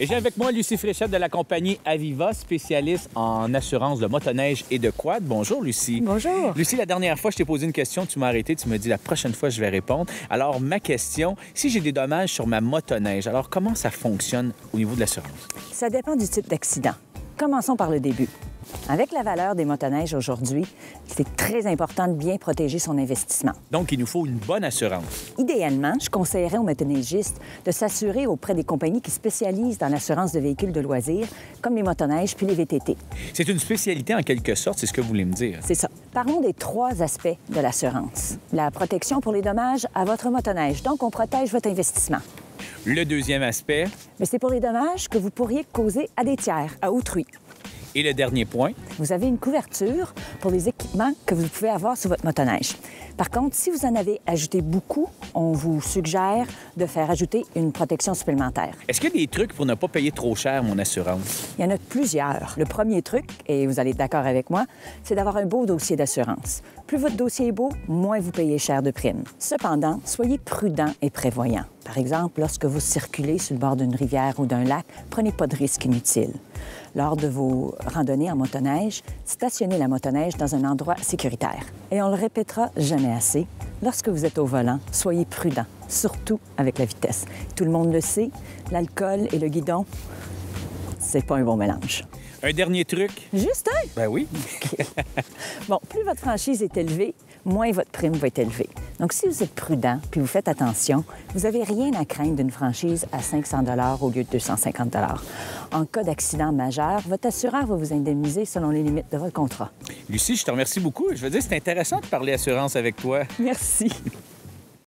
Et j'ai avec moi Lucie Fréchette de la compagnie Aviva, spécialiste en assurance de motoneige et de quad. Bonjour, Lucie. Bonjour. Lucie, la dernière fois, je t'ai posé une question, tu m'as arrêté, tu m'as dit la prochaine fois, je vais répondre. Alors, ma question, si j'ai des dommages sur ma motoneige, alors comment ça fonctionne au niveau de l'assurance? Ça dépend du type d'accident. Commençons par le début. Avec la valeur des motoneiges aujourd'hui, c'est très important de bien protéger son investissement. Donc, il nous faut une bonne assurance. Idéalement, je conseillerais aux motoneigistes de s'assurer auprès des compagnies qui spécialisent dans l'assurance de véhicules de loisirs, comme les motoneiges puis les VTT. C'est une spécialité en quelque sorte, c'est ce que vous voulez me dire. C'est ça. Parlons des 3 aspects de l'assurance. La protection pour les dommages à votre motoneige. Donc, on protège votre investissement. Le deuxième aspect. Mais c'est pour les dommages que vous pourriez causer à des tiers, à autrui. Et le dernier point. Vous avez une couverture pour les équipements que vous pouvez avoir sur votre motoneige. Par contre, si vous en avez ajouté beaucoup, on vous suggère de faire ajouter une protection supplémentaire. Est-ce qu'il y a des trucs pour ne pas payer trop cher mon assurance? Il y en a plusieurs. Le premier truc, et vous allez être d'accord avec moi, c'est d'avoir un beau dossier d'assurance. Plus votre dossier est beau, moins vous payez cher de primes. Cependant, soyez prudent et prévoyant. Par exemple, lorsque vous circulez sur le bord d'une rivière ou d'un lac, prenez pas de risques inutiles. Lors de vos randonnées en motoneige, stationnez la motoneige dans un endroit sécuritaire. Et on le répétera jamais assez, lorsque vous êtes au volant, soyez prudent, surtout avec la vitesse. Tout le monde le sait, l'alcool et le guidon, c'est pas un bon mélange. Un dernier truc? Juste un? Ben oui. Bon, plus votre franchise est élevée, moins votre prime va être élevée. Donc, si vous êtes prudent puis vous faites attention, vous n'avez rien à craindre d'une franchise à 500 au lieu de 250 En cas d'accident majeur, votre assureur va vous indemniser selon les limites de votre contrat. Lucie, je te remercie beaucoup. Je veux dire, c'est intéressant de parler assurance avec toi. Merci.